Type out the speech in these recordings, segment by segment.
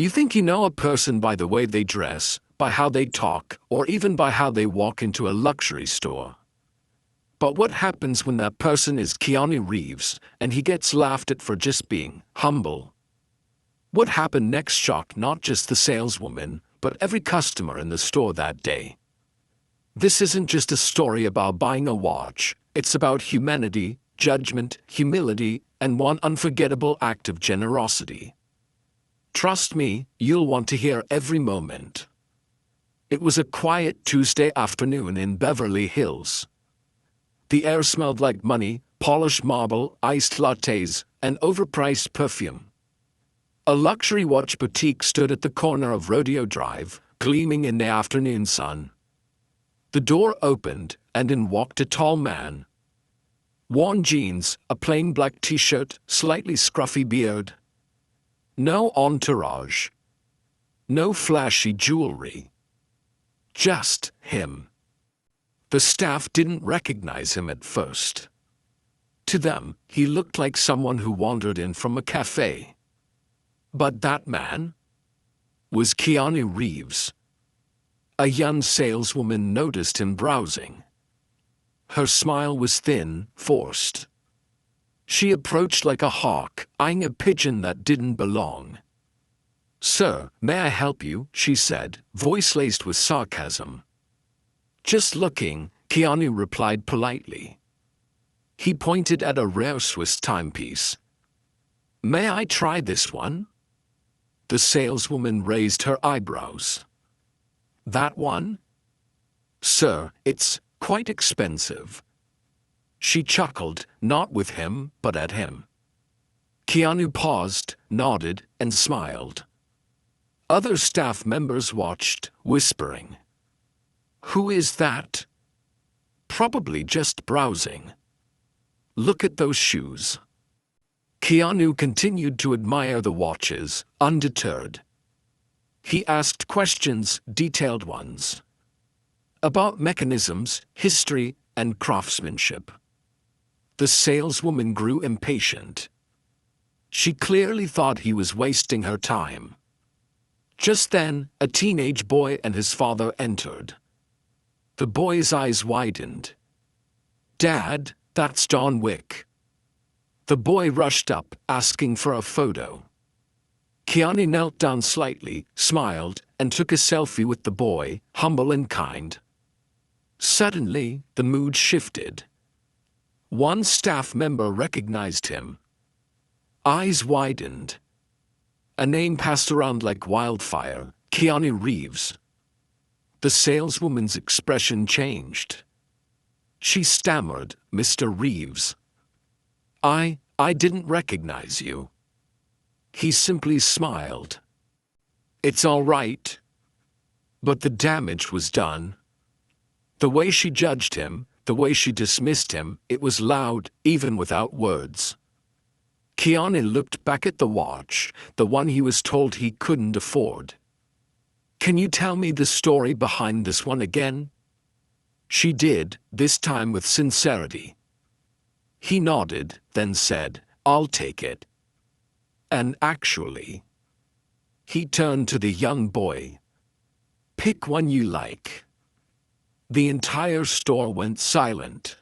You think you know a person by the way they dress, by how they talk, or even by how they walk into a luxury store. But what happens when that person is Keanu Reeves, and he gets laughed at for just being humble? What happened next shocked not just the saleswoman, but every customer in the store that day. This isn't just a story about buying a watch, it's about humanity, judgment, humility, and one unforgettable act of generosity. Trust me, you'll want to hear every moment. It was a quiet Tuesday afternoon in Beverly Hills. The air smelled like money, polished marble, iced lattes, and overpriced perfume. A luxury watch boutique stood at the corner of Rodeo Drive, gleaming in the afternoon sun. The door opened, and in walked a tall man. Worn jeans, a plain black t-shirt, slightly scruffy beard. No entourage. No flashy jewelry. Just him. The staff didn't recognize him at first. To them, he looked like someone who wandered in from a cafe. But that man was Keanu Reeves. A young saleswoman noticed him browsing. Her smile was thin, forced. She approached like a hawk, eyeing a pigeon that didn't belong. "Sir, may I help you?" she said, voice laced with sarcasm. "Just looking," Keanu replied politely. He pointed at a rare Swiss timepiece. "May I try this one?" The saleswoman raised her eyebrows. "That one?" "Sir, it's quite expensive." She chuckled, not with him, but at him. Keanu paused, nodded, and smiled. Other staff members watched, whispering. "Who is that?" "Probably just browsing. Look at those shoes." Keanu continued to admire the watches, undeterred. He asked questions, detailed ones, about mechanisms, history, and craftsmanship. The saleswoman grew impatient. She clearly thought he was wasting her time. Just then, a teenage boy and his father entered. The boy's eyes widened. "Dad, that's John Wick." The boy rushed up, asking for a photo. Keanu knelt down slightly, smiled, and took a selfie with the boy, humble and kind. Suddenly, the mood shifted. One staff member recognized him. Eyes widened. A name passed around like wildfire: Keanu Reeves. The saleswoman's expression changed. She stammered, "Mr. Reeves. I didn't recognize you." He simply smiled. "It's all right." But the damage was done. The way she judged him, the way she dismissed him, it was loud, even without words. Keanu looked back at the watch, the one he was told he couldn't afford. "Can you tell me the story behind this one again?" She did, this time with sincerity. He nodded, then said, "I'll take it." And actually, he turned to the young boy. "Pick one you like." The entire store went silent.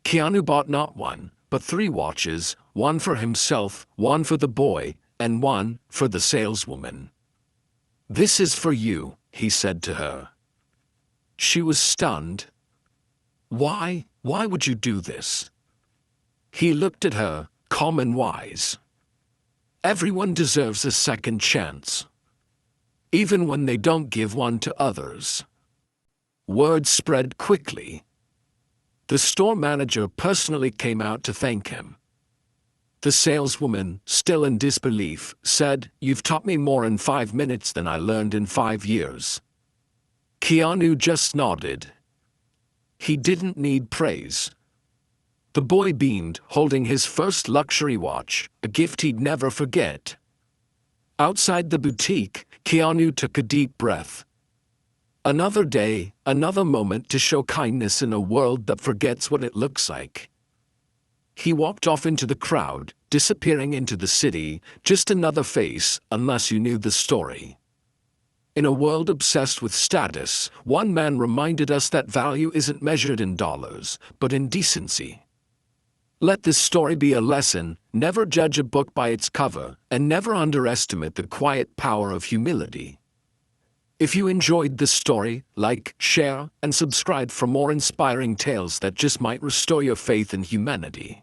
Keanu bought not one, but 3 watches, one for himself, one for the boy, and one for the saleswoman. "This is for you," he said to her. She was stunned. Why would you do this?" He looked at her, calm and wise. "Everyone deserves a second chance, even when they don't give one to others." Word spread quickly. The store manager personally came out to thank him. The saleswoman, still in disbelief, said, "You've taught me more in 5 minutes than I learned in 5 years." Keanu just nodded. He didn't need praise. The boy beamed, holding his first luxury watch, a gift he'd never forget. Outside the boutique, Keanu took a deep breath. Another day, another moment to show kindness in a world that forgets what it looks like. He walked off into the crowd, disappearing into the city, just another face, unless you knew the story. In a world obsessed with status, one man reminded us that value isn't measured in dollars, but in decency. Let this story be a lesson: never judge a book by its cover, and never underestimate the quiet power of humility. If you enjoyed this story, like, share, and subscribe for more inspiring tales that just might restore your faith in humanity.